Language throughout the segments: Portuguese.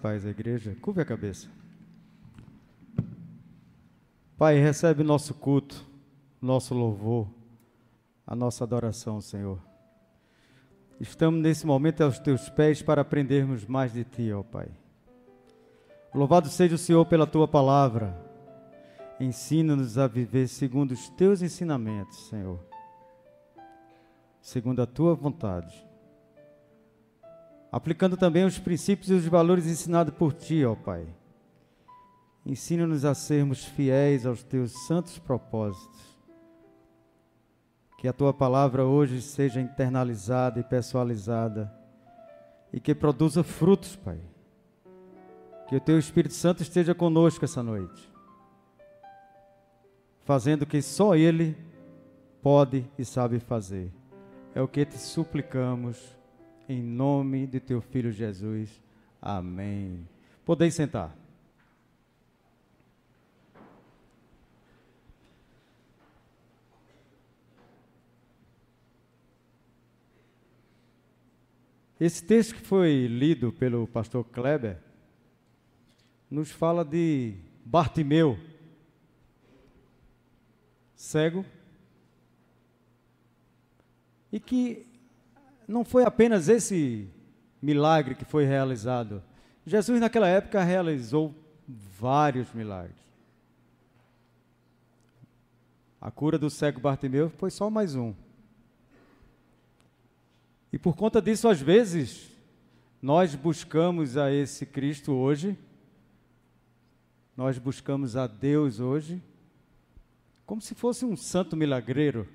paz à igreja. Curve a cabeça. Pai, recebe nosso culto, nosso louvor, a nossa adoração, Senhor. Estamos nesse momento aos teus pés para aprendermos mais de ti, ó Pai. Louvado seja o Senhor pela tua palavra. Ensina-nos a viver segundo os teus ensinamentos, Senhor. Segundo a tua vontade. Aplicando também os princípios e os valores ensinados por ti, ó Pai. Ensina-nos a sermos fiéis aos teus santos propósitos. Que a tua palavra hoje seja internalizada e pessoalizada e que produza frutos, Pai. Que o teu Espírito Santo esteja conosco essa noite, fazendo o que só Ele pode e sabe fazer. É o que te suplicamos, em nome de teu Filho Jesus. Amém. Podeis sentar. Esse texto que foi lido pelo pastor Kleber nos fala de Bartimeu, cego, e que não foi apenas esse milagre que foi realizado. Jesus naquela época realizou vários milagres. A cura do cego Bartimeu foi só mais um. E por conta disso, às vezes, nós buscamos a esse Cristo hoje, nós buscamos a Deus hoje, como se fosse um santo milagreiro.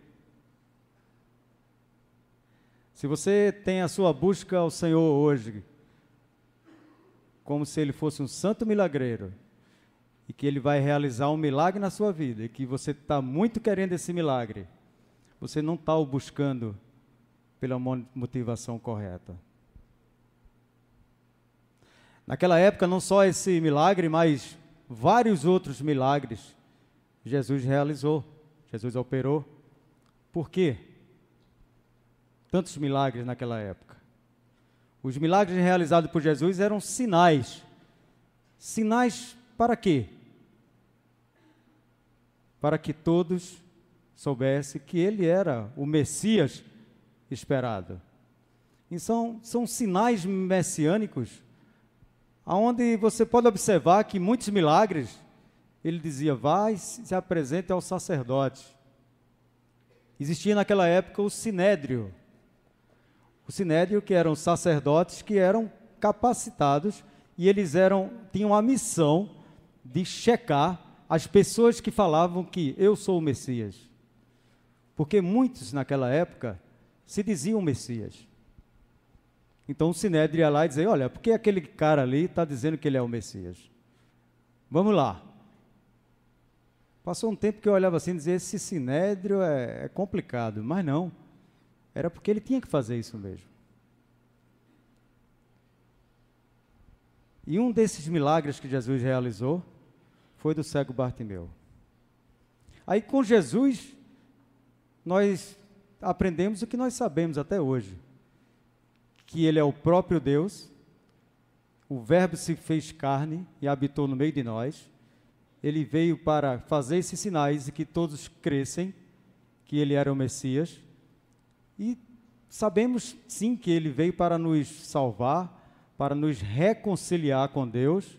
Se você tem a sua busca ao Senhor hoje, como se Ele fosse um santo milagreiro, e que Ele vai realizar um milagre na sua vida, e que você está muito querendo esse milagre, você não está o buscando pela motivação correta. Naquela época, não só esse milagre, mas vários outros milagres Jesus realizou, Jesus operou. Por quê? Tantos milagres naquela época. Os milagres realizados por Jesus eram sinais. Sinais para quê? Para que todos soubessem que Ele era o Messias esperado. Então, são sinais messiânicos, onde você pode observar que muitos milagres, Ele dizia, vai, se apresente ao sacerdote. Existia naquela época o sinédrio. O sinédrio, que eram sacerdotes que eram capacitados e eles tinham a missão de checar as pessoas que falavam que eu sou o Messias. Porque muitos naquela época se diziam Messias. Então o sinédrio ia lá e dizia, olha, por que aquele cara ali está dizendo que ele é o Messias? Vamos lá. Passou um tempo que eu olhava assim e dizia, esse sinédrio é complicado, mas não. Era porque ele tinha que fazer isso mesmo. E um desses milagres que Jesus realizou foi do cego Bartimeu. Aí com Jesus, nós aprendemos o que nós sabemos até hoje, que Ele é o próprio Deus, o Verbo se fez carne e habitou no meio de nós. Ele veio para fazer esses sinais e que todos crescem que Ele era o Messias. E sabemos sim que Ele veio para nos salvar, para nos reconciliar com Deus.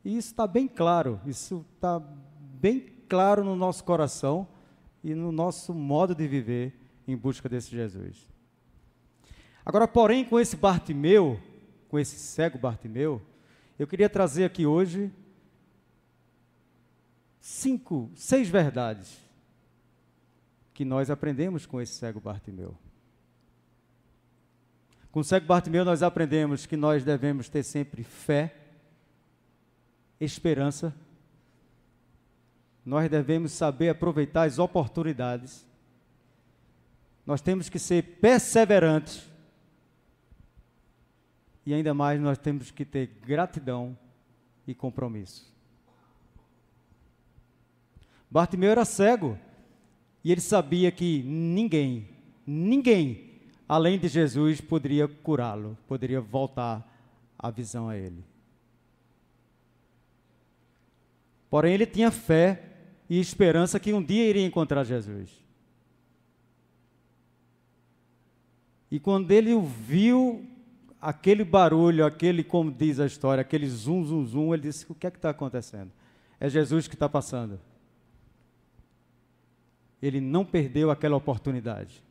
E isso está bem claro, isso está bem claro no nosso coração e no nosso modo de viver em busca desse Jesus. Agora, porém, com esse Bartimeu, com esse cego Bartimeu, eu queria trazer aqui hoje 6 verdades que nós aprendemos com esse cego Bartimeu. Com o cego Bartimeu nós aprendemos que nós devemos ter sempre fé, esperança. Nós devemos saber aproveitar as oportunidades. Nós temos que ser perseverantes. E ainda mais nós temos que ter gratidão e compromisso. Bartimeu era cego. E ele sabia que ninguém, além de Jesus, poderia curá-lo, poderia voltar a visão a ele. Porém, ele tinha fé e esperança que um dia iria encontrar Jesus. E quando ele ouviu aquele barulho, aquele, como diz a história, aquele zum, zum, zum, ele disse: o que é que está acontecendo? É Jesus que está passando. Ele não perdeu aquela oportunidade.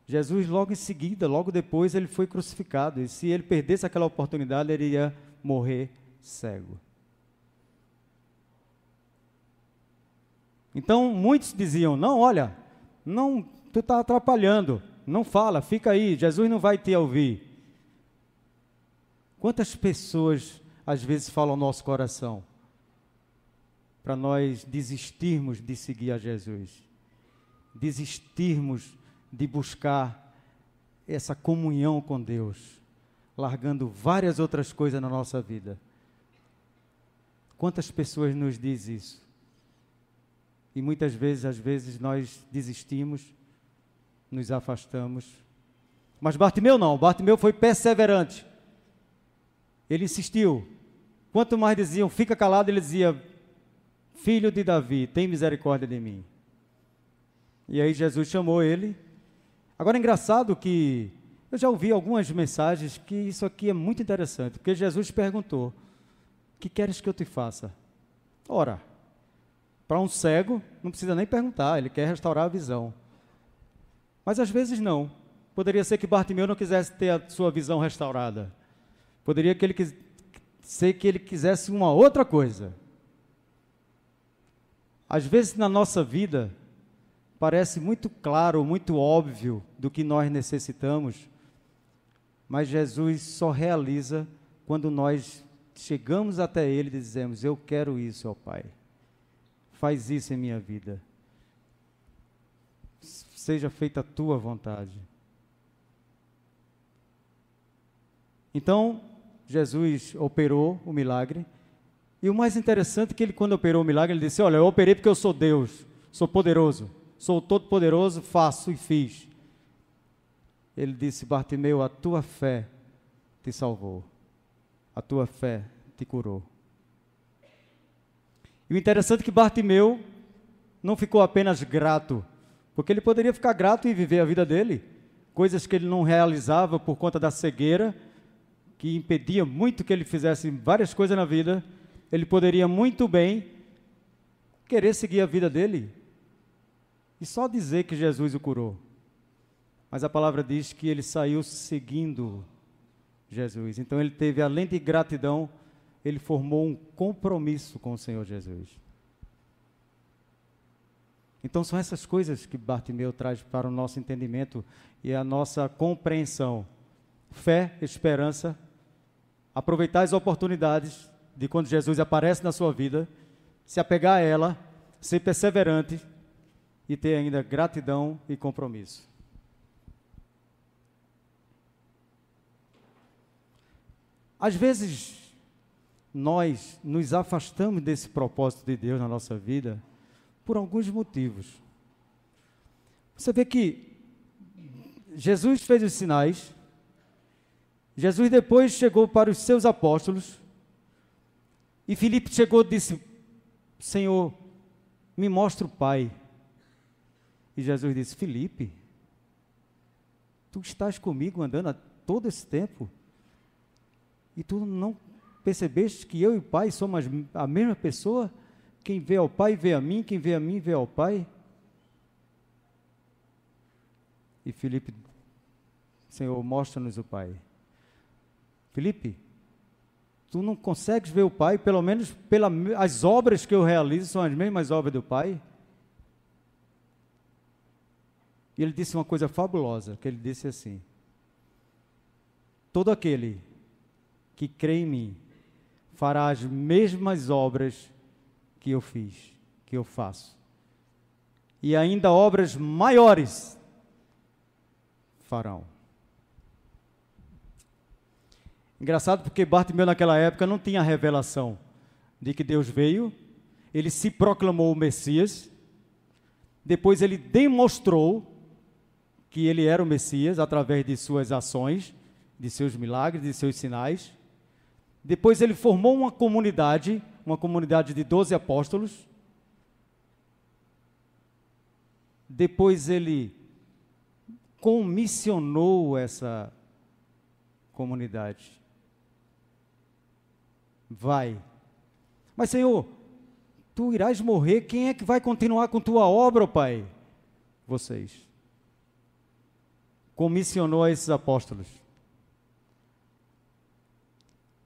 Jesus, logo em seguida, logo depois, ele foi crucificado. E se ele perdesse aquela oportunidade, ele ia morrer cego. Então, muitos diziam: não, olha, não, tu está atrapalhando, não fala, fica aí, Jesus não vai te ouvir. Quantas pessoas, às vezes, falam ao nosso coração para nós desistirmos de seguir a Jesus, desistirmos de buscar essa comunhão com Deus, largando várias outras coisas na nossa vida. Quantas pessoas nos dizem isso? E muitas vezes, às vezes, nós desistimos, nos afastamos. Mas Bartimeu não, Bartimeu foi perseverante. Ele insistiu. Quanto mais diziam, fica calado, ele dizia: filho de Davi, tem misericórdia de mim. E aí Jesus chamou ele. Agora é engraçado que eu já ouvi algumas mensagens que isso aqui é muito interessante, porque Jesus perguntou: o que queres que eu te faça? Ora, para um cego, não precisa nem perguntar, ele quer restaurar a visão. Mas às vezes não. Poderia ser que Bartimeu não quisesse ter a sua visão restaurada. Poderia ser que ele quisesse uma outra coisa. Às vezes na nossa vida, parece muito claro, muito óbvio do que nós necessitamos, mas Jesus só realiza quando nós chegamos até Ele e dizemos: eu quero isso, ó Pai. Faz isso em minha vida. Seja feita a tua vontade. Então, Jesus operou o milagre. E o mais interessante é que ele, quando operou o milagre, ele disse: olha, eu operei porque eu sou Deus, sou poderoso, sou todo-poderoso, faço e fiz. Ele disse: Bartimeu, a tua fé te salvou, a tua fé te curou. E o interessante é que Bartimeu não ficou apenas grato, porque ele poderia ficar grato e viver a vida dele, coisas que ele não realizava por conta da cegueira, que impedia muito que ele fizesse várias coisas na vida. Ele poderia muito bem querer seguir a vida dele e só dizer que Jesus o curou. Mas a palavra diz que ele saiu seguindo Jesus. Então ele teve, além de gratidão, ele formou um compromisso com o Senhor Jesus. Então são essas coisas que Bartimeu traz para o nosso entendimento e a nossa compreensão. Fé, esperança, aproveitar as oportunidades de quando Jesus aparece na sua vida, se apegar a ela, ser perseverante e ter ainda gratidão e compromisso. Às vezes, nós nos afastamos desse propósito de Deus na nossa vida por alguns motivos. Você vê que Jesus fez os sinais, Jesus depois chegou para os seus apóstolos, e Filipe chegou e disse: Senhor, me mostra o Pai. E Jesus disse: Filipe, tu estás comigo andando há todo esse tempo, e tu não percebeste que eu e o Pai somos a mesma pessoa? Quem vê ao Pai, vê a mim, quem vê a mim, vê ao Pai. E Filipe: Senhor, mostra-nos o Pai. Filipe, tu não consegues ver o Pai, pelo menos as obras que eu realizo são as mesmas obras do Pai? E ele disse uma coisa fabulosa, que ele disse assim: todo aquele que crê em mim fará as mesmas obras que eu fiz, que eu faço, e ainda obras maiores farão. Engraçado porque Bartimeu naquela época não tinha a revelação de que Deus veio, ele se proclamou o Messias, depois ele demonstrou que ele era o Messias através de suas ações, de seus milagres, de seus sinais, Depois ele formou uma comunidade de 12 apóstolos. Depois ele comissionou essa comunidade. Vai. Mas, Senhor, tu irás morrer, quem é que vai continuar com tua obra, ó Pai? Vocês. Comissionou a esses apóstolos.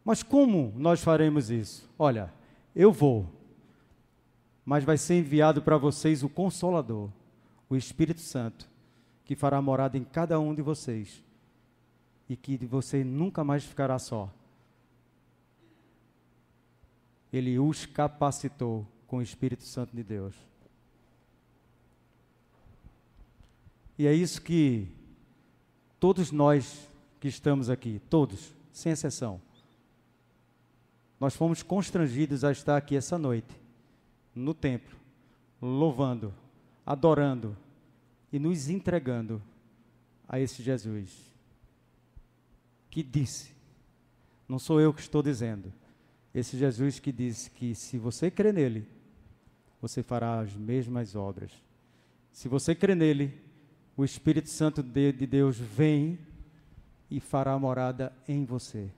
Mas como nós faremos isso? Olha, eu vou, mas vai ser enviado para vocês o Consolador, o Espírito Santo, que fará morada em cada um de vocês, e que você nunca mais ficará só. Ele os capacitou com o Espírito Santo de Deus. E é isso que todos nós que estamos aqui, todos, sem exceção, nós fomos constrangidos a estar aqui essa noite, no templo, louvando, adorando e nos entregando a esse Jesus, que disse, não sou eu que estou dizendo, esse Jesus que disse que se você crer nele, você fará as mesmas obras. Se você crer nele, o Espírito Santo de Deus vem e fará morada em você.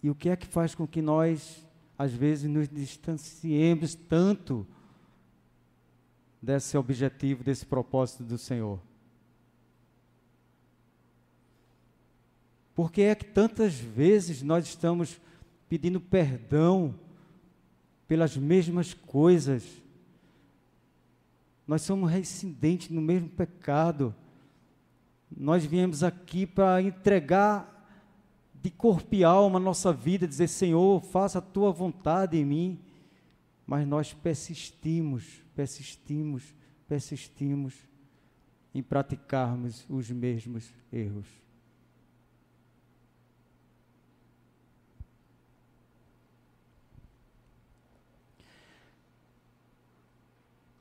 E o que é que faz com que nós, às vezes, nos distanciemos tanto desse objetivo, desse propósito do Senhor? Por que é que tantas vezes nós estamos pedindo perdão pelas mesmas coisas? Nós somos reincidentes no mesmo pecado. Nós viemos aqui para entregar de corpo e alma a nossa vida, dizer, Senhor, faça a tua vontade em mim. Mas nós persistimos em praticarmos os mesmos erros.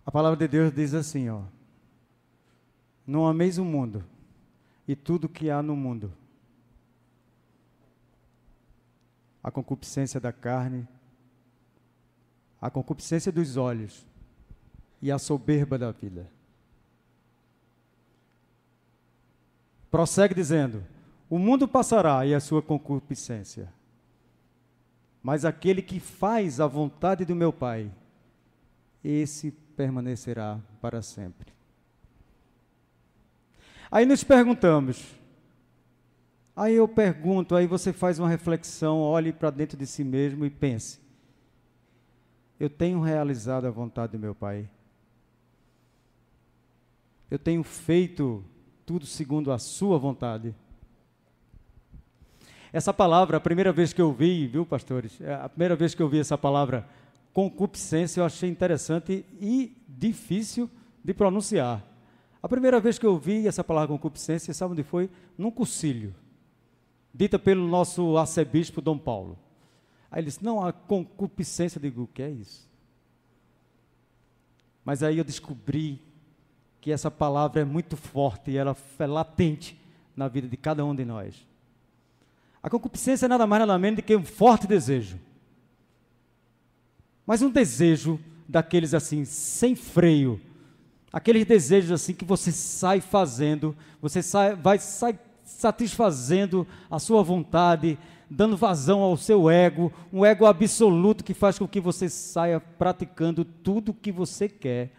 A palavra de Deus diz assim, ó, não ameis o mundo e tudo que há no mundo. A concupiscência da carne, a concupiscência dos olhos e a soberba da vida. Prossegue dizendo, o mundo passará e a sua concupiscência, mas aquele que faz a vontade do meu Pai, esse permanecerá para sempre. Aí nos perguntamos, aí eu pergunto, aí você faz uma reflexão, olhe para dentro de si mesmo e pense, eu tenho realizado a vontade do meu Pai? Eu tenho feito tudo segundo a sua vontade? Essa palavra, a primeira vez que eu vi, viu, pastores? A primeira vez que eu vi essa palavra concupiscência, eu achei interessante e difícil de pronunciar. A primeira vez que eu vi essa palavra concupiscência, sabe onde foi? Num concílio, dita pelo nosso arcebispo Dom Paulo. Aí ele disse, não, a concupiscência, eu digo, o que é isso? Mas aí eu descobri que essa palavra é muito forte e ela é latente na vida de cada um de nós. A concupiscência é nada mais nada menos do que um forte desejo. Mas um desejo daqueles assim, sem freio, aqueles desejos assim que você sai fazendo, vai satisfazendo a sua vontade, dando vazão ao seu ego, um ego absoluto que faz com que você saia praticando tudo o que você quer,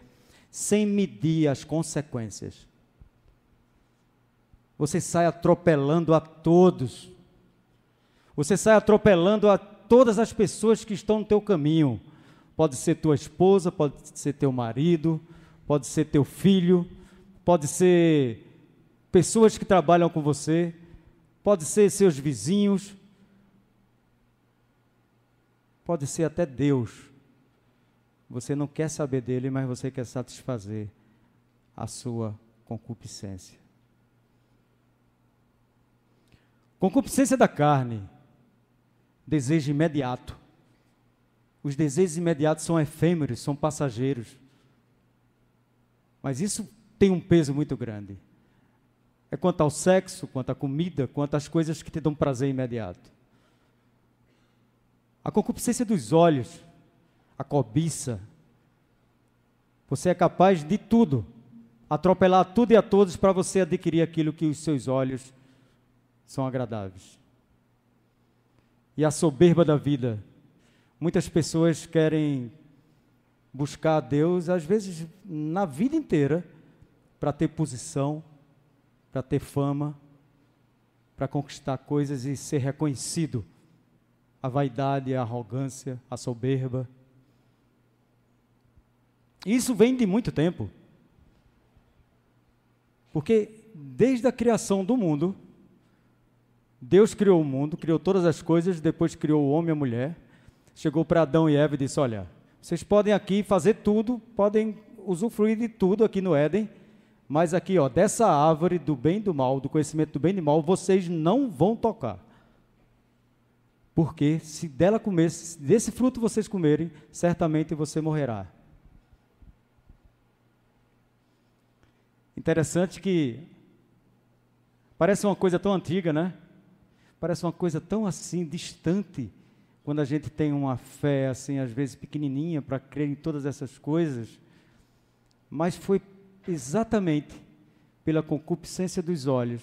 sem medir as consequências. Você sai atropelando a todos, você sai atropelando a todas as pessoas que estão no teu caminho. Pode ser tua esposa, pode ser teu marido, pode ser teu filho, pode ser pessoas que trabalham com você, pode ser seus vizinhos, pode ser até Deus. Você não quer saber dele, mas você quer satisfazer a sua concupiscência. Concupiscência da carne, desejo imediato. Os desejos imediatos são efêmeros, são passageiros. Mas isso tem um peso muito grande. É quanto ao sexo, quanto à comida, quanto às coisas que te dão prazer imediato. A concupiscência dos olhos, a cobiça. Você é capaz de tudo, atropelar tudo e a todos para você adquirir aquilo que os seus olhos são agradáveis. E a soberba da vida. Muitas pessoas querem buscar a Deus, às vezes, na vida inteira, para ter posição, para ter fama, para conquistar coisas e ser reconhecido. A vaidade, a arrogância, a soberba. Isso vem de muito tempo. Porque desde a criação do mundo, Deus criou o mundo, criou todas as coisas, depois criou o homem e a mulher, chegou para Adão e Eva e disse, olha, vocês podem aqui fazer tudo, podem usufruir de tudo aqui no Éden, mas aqui, ó, dessa árvore do bem e do mal, do conhecimento do bem e do mal, vocês não vão tocar. Porque se dela comer, se desse fruto vocês comerem, certamente você morrerá. Interessante que parece uma coisa tão antiga, né? Parece uma coisa tão assim, distante, quando a gente tem uma fé assim, às vezes pequenininha, para crer em todas essas coisas. Mas foi exatamente pela concupiscência dos olhos,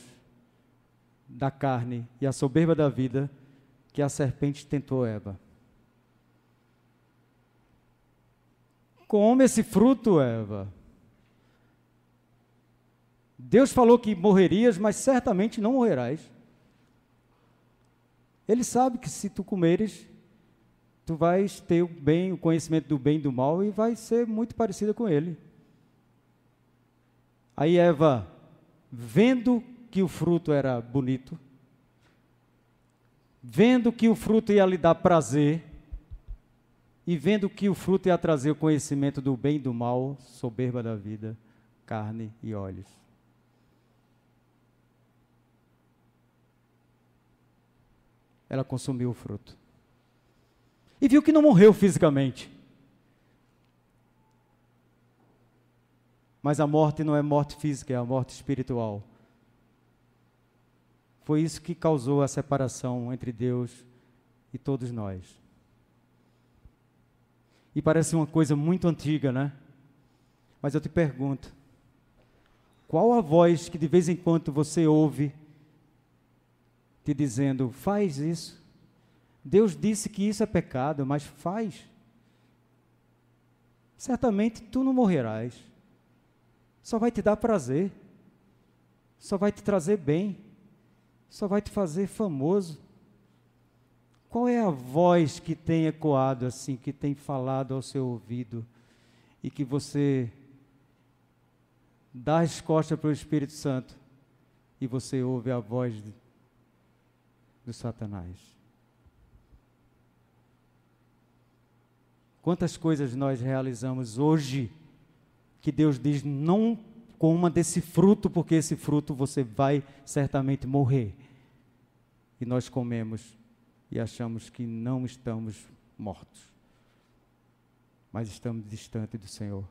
da carne e a soberba da vida, que a serpente tentou Eva. Come esse fruto, Eva. Deus falou que morrerias, mas certamente não morrerás. Ele sabe que se tu comeres, tu vais ter o conhecimento do bem e do mal e vai ser muito parecida com ele. Aí Eva, vendo que o fruto era bonito, vendo que o fruto ia lhe dar prazer, e vendo que o fruto ia trazer o conhecimento do bem e do mal, soberba da vida, carne e olhos. Ela consumiu o fruto. E viu que não morreu fisicamente. Mas a morte não é morte física, é a morte espiritual. Foi isso que causou a separação entre Deus e todos nós. E parece uma coisa muito antiga, né? Mas eu te pergunto, qual a voz que de vez em quando você ouve te dizendo, faz isso? Deus disse que isso é pecado, mas faz. Certamente tu não morrerás. Só vai te dar prazer. Só vai te trazer bem. Só vai te fazer famoso. Qual é a voz que tem ecoado assim, que tem falado ao seu ouvido e que você dá as costas para o Espírito Santo e você ouve a voz do Satanás? Quantas coisas nós realizamos hoje que Deus diz, não coma desse fruto, porque esse fruto você vai certamente morrer. E nós comemos e achamos que não estamos mortos, mas estamos distante do Senhor.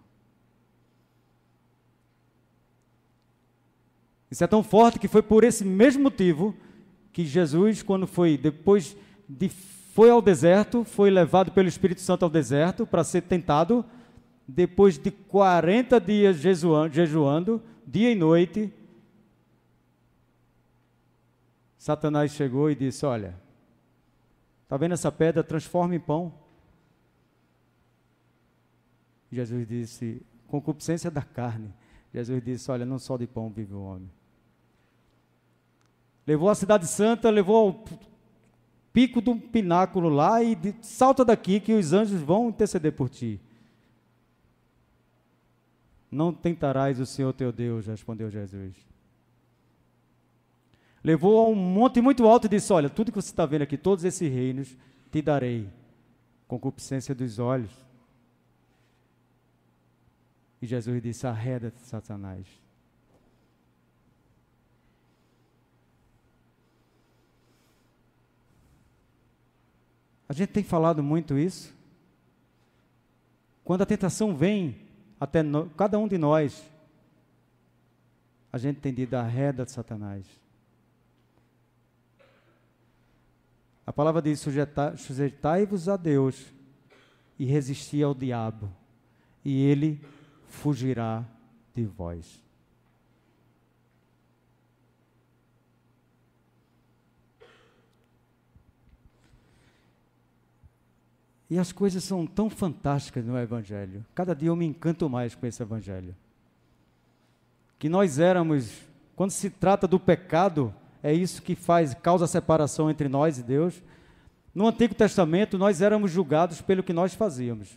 Isso é tão forte que foi por esse mesmo motivo que Jesus, quando foi ao deserto, foi levado pelo Espírito Santo ao deserto para ser tentado. Depois de 40 dias jejuando, dia e noite, Satanás chegou e disse, olha, está vendo essa pedra? Transforma em pão. Jesus disse, concupiscência da carne. Jesus disse, olha, não só de pão vive o homem. Levou a cidade santa, levou ao pico do pináculo lá e salta daqui que os anjos vão interceder por ti. Não tentarás o Senhor teu Deus, respondeu Jesus. Levou a um monte muito alto e disse, olha, tudo que você está vendo aqui, todos esses reinos, te darei. Concupiscência dos olhos. E Jesus disse, arreda-te, Satanás. A gente tem falado muito isso. Quando a tentação vem até cada um de nós, a gente tem dado a reda de Satanás. A palavra diz: sujeitai-vos a Deus e resisti ao diabo, e ele fugirá de vós. E as coisas são tão fantásticas no Evangelho. Cada dia eu me encanto mais com esse Evangelho. Que nós éramos, quando se trata do pecado, é isso que causa separação entre nós e Deus. No Antigo Testamento, nós éramos julgados pelo que nós fazíamos.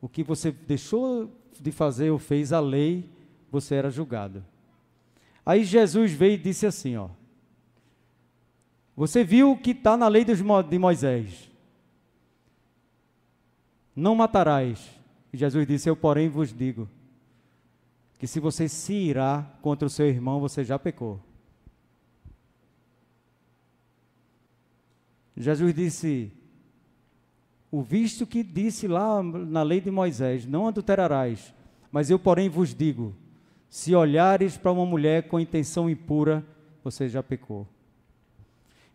O que você deixou de fazer ou fez a lei, você era julgado. Aí Jesus veio e disse assim, ó: você viu o que está na lei de Moisés: não matarás. E Jesus disse: eu, porém, vos digo que se você se irá contra o seu irmão, você já pecou. Jesus disse: o visto que disse lá na lei de Moisés, não adulterarás, mas eu, porém, vos digo, se olhares para uma mulher com intenção impura, você já pecou.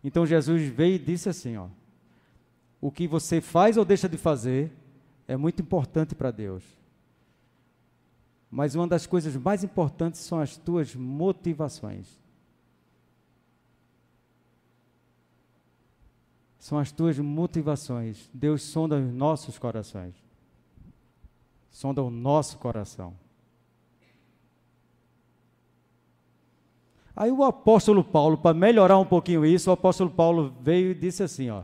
Então Jesus veio e disse assim, ó: o que você faz ou deixa de fazer é muito importante para Deus. Mas uma das coisas mais importantes são as tuas motivações. São as tuas motivações. Deus sonda os nossos corações. Sonda o nosso coração. Aí o apóstolo Paulo, para melhorar um pouquinho isso, o apóstolo Paulo veio e disse assim, ó: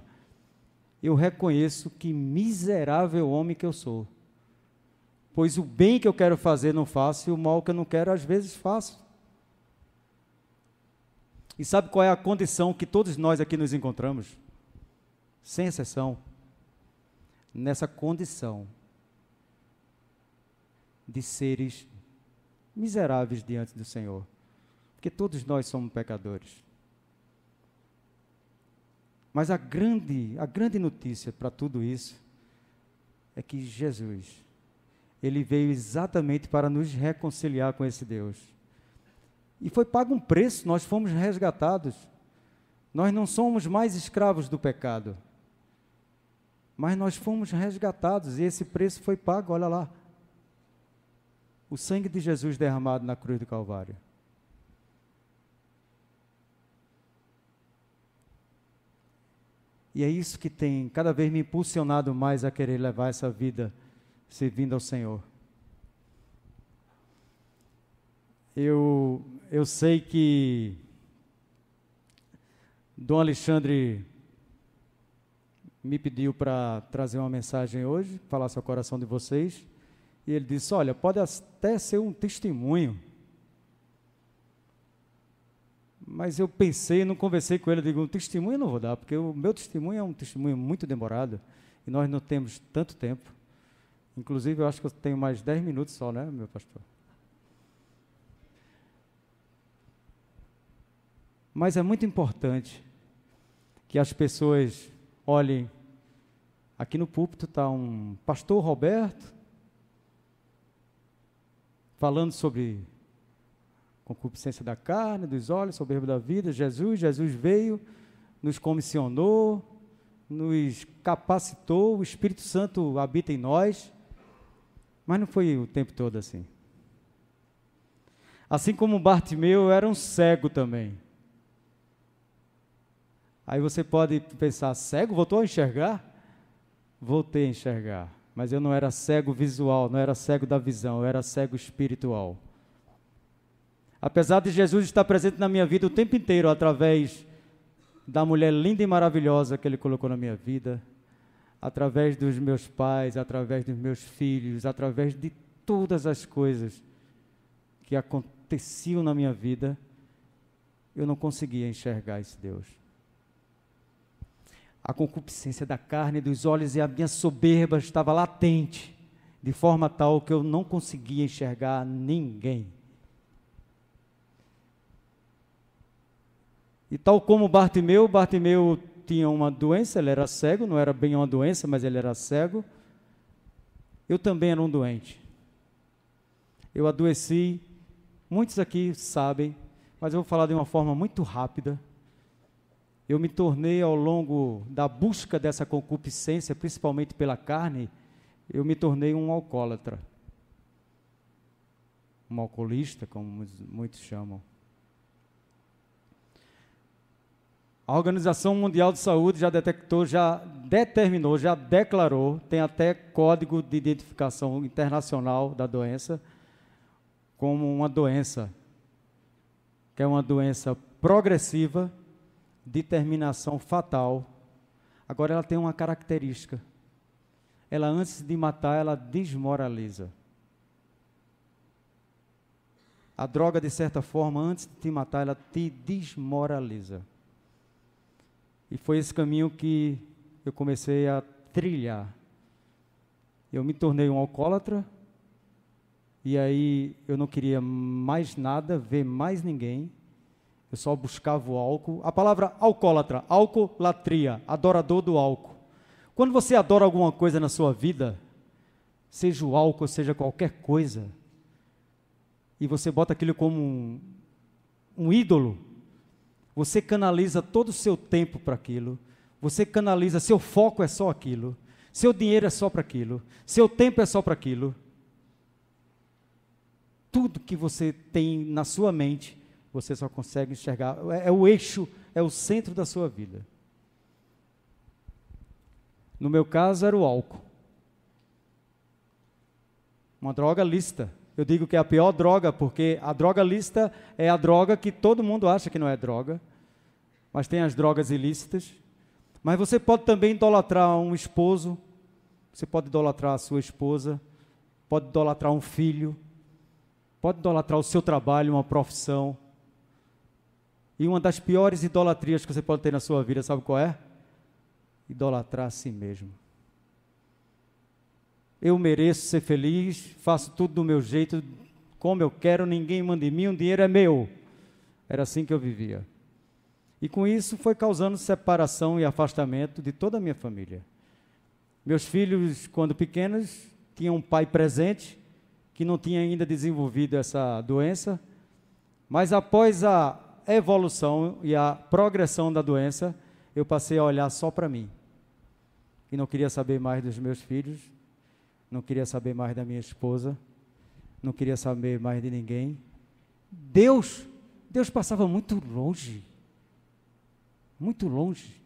eu reconheço que miserável homem que eu sou, pois o bem que eu quero fazer não faço, e o mal que eu não quero às vezes faço. E sabe qual é a condição que todos nós aqui nos encontramos? Sem exceção, nessa condição de seres miseráveis diante do Senhor, porque todos nós somos pecadores. Mas a grande notícia para tudo isso é que Jesus, ele veio exatamente para nos reconciliar com esse Deus. E foi pago um preço, nós fomos resgatados. Nós não somos mais escravos do pecado, mas nós fomos resgatados e esse preço foi pago, olha lá. O sangue de Jesus derramado na cruz do Calvário. E é isso que tem cada vez me impulsionado mais a querer levar essa vida servindo ao Senhor. Eu sei que Dom Alexandre me pediu para trazer uma mensagem hoje, falar ao coração de vocês, e ele disse: olha, pode até ser um testemunho. Mas eu pensei, não conversei com ele, eu digo, um testemunho eu não vou dar, porque o meu testemunho é um testemunho muito demorado, e nós não temos tanto tempo. Inclusive, eu acho que eu tenho mais 10 minutos só, né, meu pastor? Mas é muito importante que as pessoas olhem. Aqui no púlpito está um pastor Roberto, falando sobre concupiscência da carne, dos olhos, soberba da vida. Jesus veio, nos comissionou, nos capacitou, o Espírito Santo habita em nós, mas não foi o tempo todo assim. Assim como Bartimeu, eu era um cego também. Aí você pode pensar, cego? Voltou a enxergar? Voltei a enxergar, mas eu não era cego visual, não era cego da visão, eu era cego espiritual. Apesar de Jesus estar presente na minha vida o tempo inteiro, através da mulher linda e maravilhosa que Ele colocou na minha vida, através dos meus pais, através dos meus filhos, através de todas as coisas que aconteciam na minha vida, eu não conseguia enxergar esse Deus. A concupiscência da carne, dos olhos e a minha soberba estava latente, de forma tal que eu não conseguia enxergar ninguém. E tal como Bartimeu tinha uma doença, ele era cego, não era bem uma doença, mas ele era cego. Eu também era um doente. Eu adoeci, muitos aqui sabem, mas eu vou falar de uma forma muito rápida. Eu me tornei, ao longo da busca dessa concupiscência, principalmente pela carne, eu me tornei um alcoólatra. Um alcoolista, como muitos chamam. A Organização Mundial de Saúde já detectou, já determinou, já declarou, tem até código de identificação internacional da doença, como uma doença, que é uma doença progressiva, de terminação fatal. Agora ela tem uma característica. Ela, antes de matar, ela desmoraliza. A droga, de certa forma, antes de te matar, ela te desmoraliza. E foi esse caminho que eu comecei a trilhar. Eu me tornei um alcoólatra, e aí eu não queria mais nada, ver mais ninguém. Eu só buscava o álcool. A palavra alcoólatra, alcoolatria, adorador do álcool. Quando você adora alguma coisa na sua vida, seja o álcool, seja qualquer coisa, e você bota aquilo como um ídolo, você canaliza todo o seu tempo para aquilo, você canaliza, seu foco é só aquilo, seu dinheiro é só para aquilo, seu tempo é só para aquilo. Tudo que você tem na sua mente, você só consegue enxergar, é o eixo, é o centro da sua vida. No meu caso era o álcool. Uma droga lícita. Eu digo que é a pior droga, porque a droga lícita é a droga que todo mundo acha que não é droga, mas tem as drogas ilícitas. Mas você pode também idolatrar um esposo, você pode idolatrar a sua esposa, pode idolatrar um filho, pode idolatrar o seu trabalho, uma profissão. E uma das piores idolatrias que você pode ter na sua vida, sabe qual é? Idolatrar a si mesmo. Eu mereço ser feliz, faço tudo do meu jeito, como eu quero, ninguém manda em mim, o dinheiro é meu. Era assim que eu vivia. E com isso foi causando separação e afastamento de toda a minha família. Meus filhos, quando pequenos, tinham um pai presente, que não tinha ainda desenvolvido essa doença, mas após a evolução e a progressão da doença, eu passei a olhar só para mim. E não queria saber mais dos meus filhos, não queria saber mais da minha esposa, não queria saber mais de ninguém. Deus passava muito longe. Muito longe.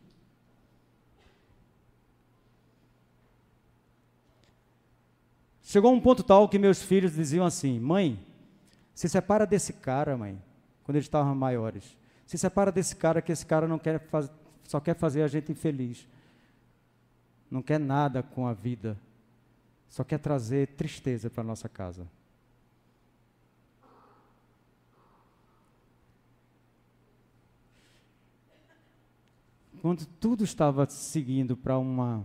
Chegou um ponto tal que meus filhos diziam assim: mãe, se separa desse cara, mãe, quando eles estavam maiores. Se separa desse cara, que esse cara não quer só quer fazer a gente infeliz. Não quer nada com a vida. Só quer trazer tristeza para a nossa casa. Quando tudo estava seguindo para uma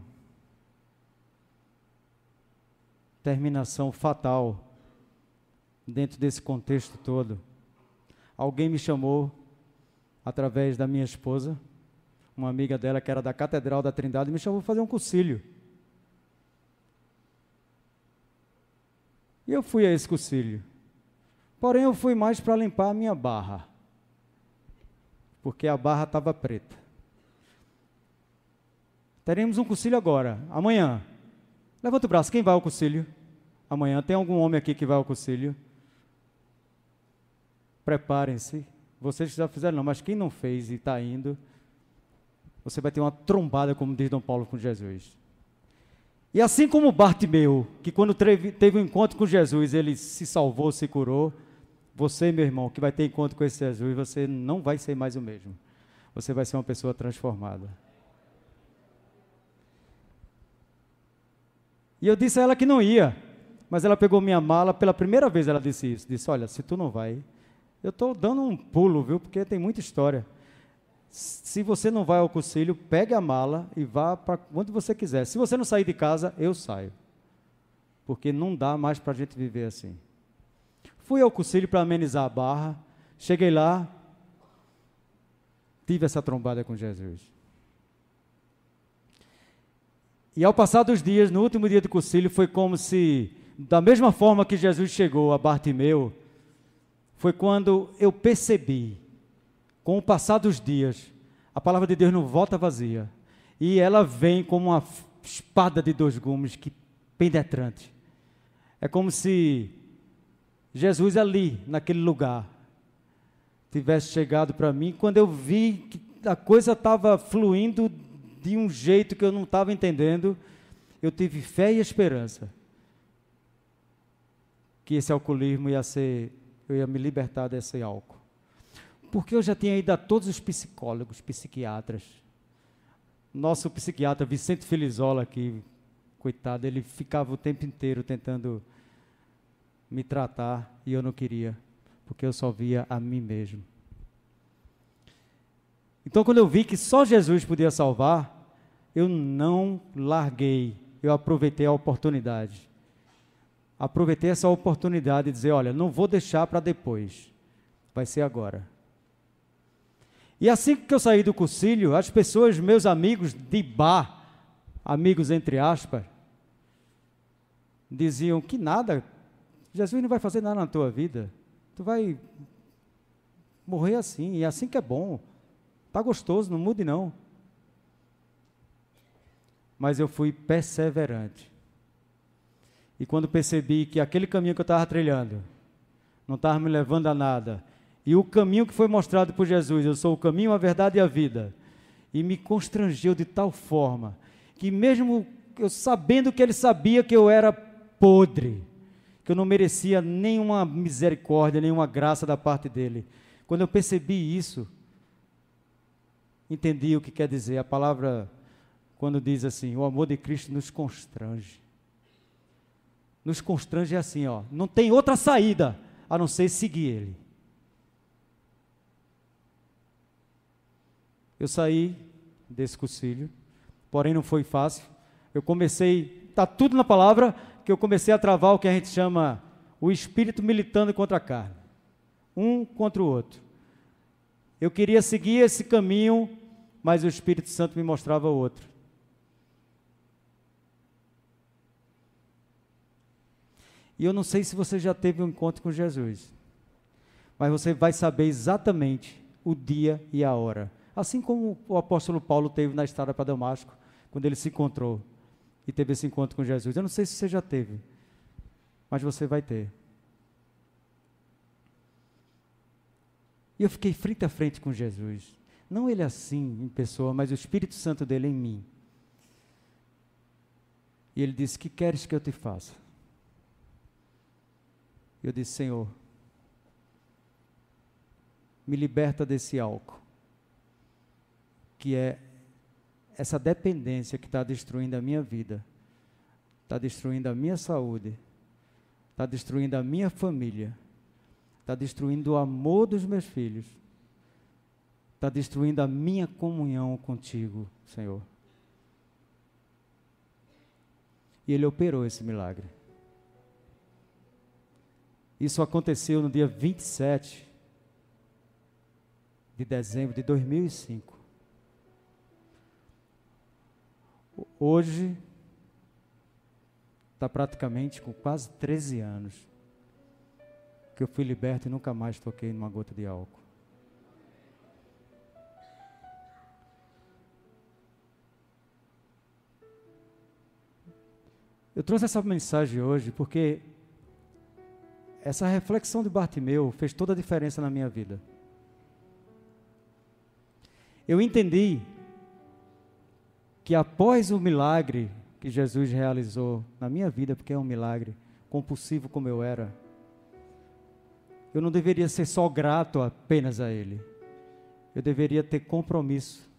terminação fatal, dentro desse contexto todo, alguém me chamou, através da minha esposa, uma amiga dela que era da Catedral da Trindade, me chamou para fazer um concílio. E eu fui a esse concílio. Porém, eu fui mais para limpar a minha barra, porque a barra estava preta. Teremos um concílio agora, amanhã. Levanta o braço, quem vai ao concílio? Amanhã, tem algum homem aqui que vai ao concílio? Preparem-se. Vocês já fizeram não, mas quem não fez e está indo, você vai ter uma trombada, como diz Dom Paulo, com Jesus. E assim como Bartimeu, que quando teve um encontro com Jesus, ele se salvou, se curou, você, meu irmão, que vai ter encontro com esse Jesus, você não vai ser mais o mesmo. Você vai ser uma pessoa transformada. E eu disse a ela que não ia, mas ela pegou minha mala, pela primeira vez ela disse isso, disse: olha, se tu não vai, eu estou dando um pulo, viu, porque tem muita história. Se você não vai ao concílio, pegue a mala e vá para onde você quiser. Se você não sair de casa, eu saio. Porque não dá mais para a gente viver assim. Fui ao concílio para amenizar a barra. Cheguei lá, tive essa trombada com Jesus. E ao passar dos dias, no último dia do concílio, foi como se da mesma forma que Jesus chegou a Bartimeu, foi quando eu percebi, com o passar dos dias, a palavra de Deus não volta vazia, e ela vem como uma espada de dois gumes, que penetrante. É como se Jesus ali, naquele lugar, tivesse chegado para mim, quando eu vi que a coisa estava fluindo de um jeito que eu não estava entendendo, eu tive fé e esperança que esse alcoolismo eu ia me libertar desse álcool. Porque eu já tinha ido a todos os psicólogos, psiquiatras. Nosso psiquiatra, Vicente Felizola, aqui, coitado, ele ficava o tempo inteiro tentando me tratar e eu não queria, porque eu só via a mim mesmo. Então, quando eu vi que só Jesus podia salvar, eu não larguei, eu aproveitei a oportunidade. Aproveitei essa oportunidade de dizer, olha, não vou deixar para depois, vai ser agora. E assim que eu saí do cursilho, as pessoas, meus amigos de bar, amigos entre aspas, diziam que nada, Jesus não vai fazer nada na tua vida, tu vai morrer assim, e assim que é bom, está gostoso, não mude não. Mas eu fui perseverante. E quando percebi que aquele caminho que eu estava trilhando não estava me levando a nada, e o caminho que foi mostrado por Jesus, eu sou o caminho, a verdade e a vida, e me constrangeu de tal forma, que mesmo eu sabendo que ele sabia que eu era podre, que eu não merecia nenhuma misericórdia, nenhuma graça da parte dele, quando eu percebi isso, entendi o que quer dizer a palavra, quando diz assim, o amor de Cristo nos constrange. Nos constrange assim, ó, não tem outra saída, a não ser seguir ele. Eu saí desse cursilho, porém não foi fácil. Eu comecei, está tudo na palavra, que eu comecei a travar o que a gente chama o espírito militando contra a carne. Um contra o outro. Eu queria seguir esse caminho, mas o Espírito Santo me mostrava outro. E eu não sei se você já teve um encontro com Jesus, mas você vai saber exatamente o dia e a hora. Assim como o apóstolo Paulo teve na estrada para Damasco, quando ele se encontrou e teve esse encontro com Jesus. Eu não sei se você já teve, mas você vai ter. E eu fiquei frente a frente com Jesus. Não ele assim, em pessoa, mas o Espírito Santo dele em mim. E ele disse, que queres que eu te faça? Eu disse, Senhor, me liberta desse álcool, que é essa dependência que está destruindo a minha vida, está destruindo a minha saúde, está destruindo a minha família, está destruindo o amor dos meus filhos, está destruindo a minha comunhão contigo, Senhor. E ele operou esse milagre. Isso aconteceu no dia 27 de dezembro de 2005. Hoje, está praticamente com quase 13 anos que eu fui liberto e nunca mais toquei numa gota de álcool. Eu trouxe essa mensagem hoje porque essa reflexão de Bartimeu fez toda a diferença na minha vida. Eu entendi que após o milagre que Jesus realizou na minha vida, porque é um milagre, compulsivo como eu era, eu não deveria ser só grato apenas a Ele. Eu deveria ter compromisso.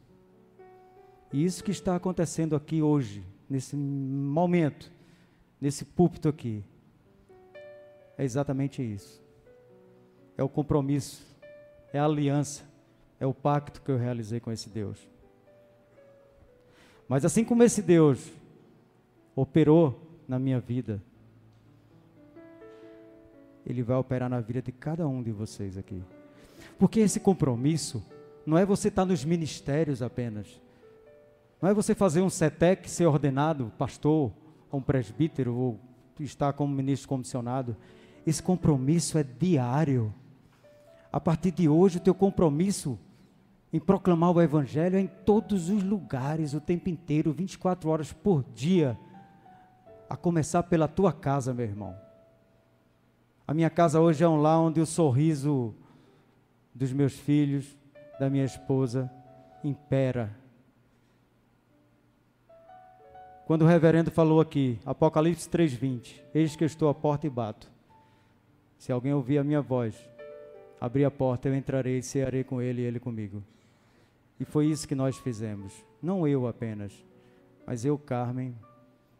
E isso que está acontecendo aqui hoje, nesse momento, nesse púlpito aqui, é exatamente isso. É o compromisso, é a aliança, é o pacto que eu realizei com esse Deus. Mas assim como esse Deus operou na minha vida, Ele vai operar na vida de cada um de vocês aqui. Porque esse compromisso não é você estar nos ministérios apenas. Não é você fazer um CETEC, ser ordenado pastor, ou um presbítero, ou está como ministro comissionado. Esse compromisso é diário. A partir de hoje, o teu compromisso em proclamar o Evangelho é em todos os lugares, o tempo inteiro, 24 horas por dia, a começar pela tua casa, meu irmão. A minha casa hoje é um lar onde o sorriso dos meus filhos, da minha esposa, impera. Quando o reverendo falou aqui, Apocalipse 3:20, eis que eu estou à porta e bato. Se alguém ouvir a minha voz, abrir a porta, eu entrarei e cearei com ele e ele comigo. E foi isso que nós fizemos. Não eu apenas, mas eu, Carmen,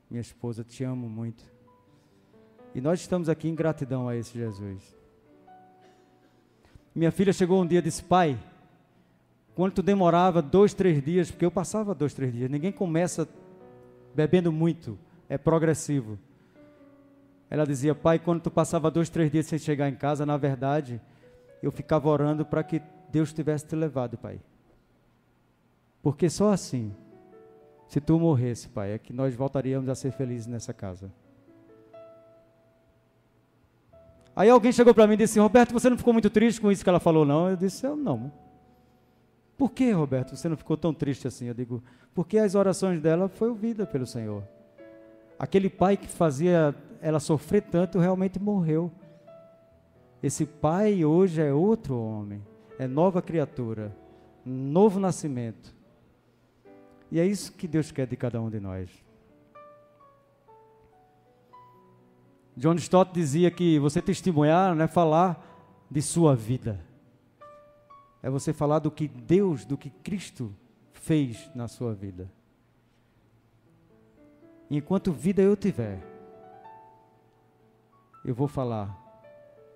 minha esposa, te amo muito. E nós estamos aqui em gratidão a esse Jesus. Minha filha chegou um dia e disse: pai, quando tu demorava 2, 3 dias, porque eu passava 2, 3 dias, ninguém começa bebendo muito, é progressivo. Ela dizia: pai, quando tu passava 2, 3 dias sem chegar em casa, na verdade, eu ficava orando para que Deus tivesse te levado, pai. Porque só assim, se tu morresse, pai, é que nós voltaríamos a ser felizes nessa casa. Aí alguém chegou para mim e disse: Roberto, você não ficou muito triste com isso que ela falou, não? Eu disse: eu não. Por que, Roberto, você não ficou tão triste assim? Eu digo: porque as orações dela foi ouvida pelo Senhor. Aquele pai que fazia ela sofrer tanto realmente morreu. Esse pai hoje é outro homem, é nova criatura, novo nascimento. E é isso que Deus quer de cada um de nós. John Stott dizia que você testemunhar não é falar de sua vida. É você falar do que Deus, do que Cristo fez na sua vida. E enquanto vida eu tiver, eu vou falar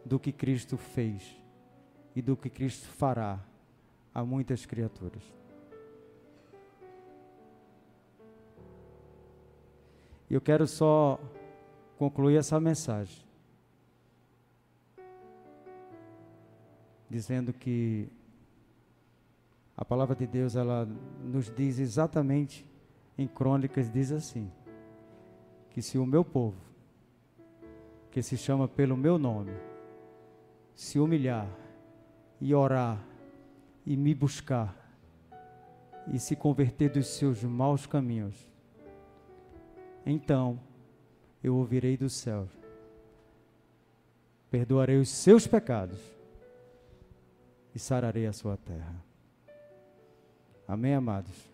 do que Cristo fez e do que Cristo fará a muitas criaturas. E eu quero só concluir essa mensagem dizendo que a palavra de Deus, ela nos diz exatamente, em Crônicas diz assim, que se o meu povo, que se chama pelo meu nome, se humilhar e orar e me buscar e se converter dos seus maus caminhos, então eu ouvirei do céu, perdoarei os seus pecados e sararei a sua terra. Amém, amados?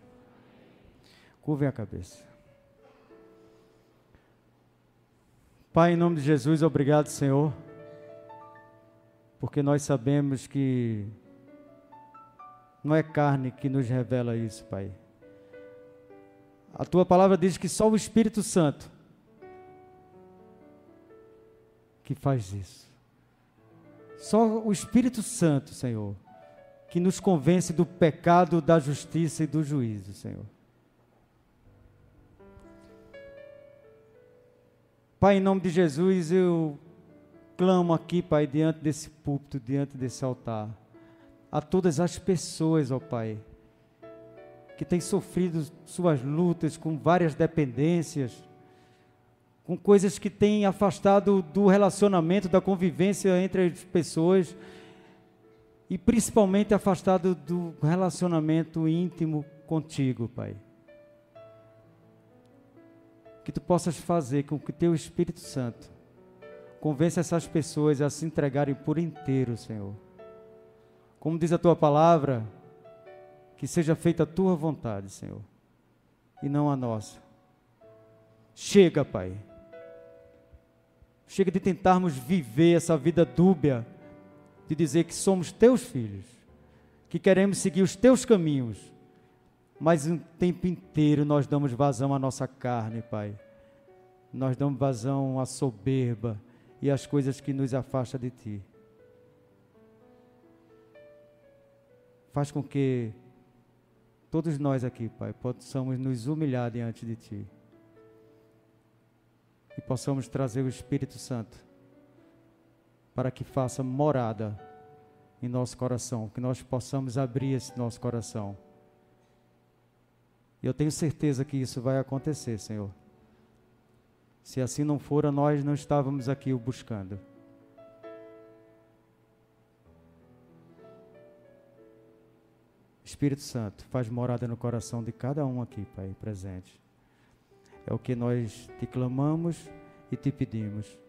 Curvem a cabeça. Pai, em nome de Jesus, obrigado, Senhor, porque nós sabemos que não é carne que nos revela isso, Pai. A Tua palavra diz que só o Espírito Santo que faz isso. Só o Espírito Santo, Senhor, que nos convence do pecado, da justiça e do juízo, Senhor. Pai, em nome de Jesus, eu clamo aqui, Pai, diante desse púlpito, diante desse altar, a todas as pessoas, ó Pai, que têm sofrido suas lutas com várias dependências, com coisas que têm afastado do relacionamento, da convivência entre as pessoas, e principalmente afastado do relacionamento íntimo contigo, Pai. Que Tu possas fazer com que Teu Espírito Santo convença essas pessoas a se entregarem por inteiro, Senhor. Como diz a Tua palavra, que seja feita a Tua vontade, Senhor, e não a nossa. Chega, Pai. Chega de tentarmos viver essa vida dúbia, de dizer que somos Teus filhos, que queremos seguir os Teus caminhos, mas o tempo inteiro nós damos vazão à nossa carne, Pai. Nós damos vazão à soberba e às coisas que nos afastam de Ti. Faz com que todos nós aqui, Pai, possamos nos humilhar diante de Ti. E possamos trazer o Espírito Santo para que faça morada em nosso coração, que nós possamos abrir esse nosso coração. E eu tenho certeza que isso vai acontecer, Senhor. Se assim não fora, nós não estávamos aqui o buscando. Espírito Santo, faz morada no coração de cada um aqui, Pai, presente. É o que nós te clamamos e te pedimos,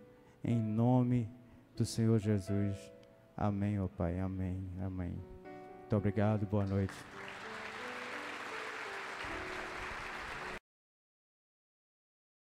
em nome do Senhor Jesus. Amém, ó Pai, amém, amém. Muito obrigado, boa noite.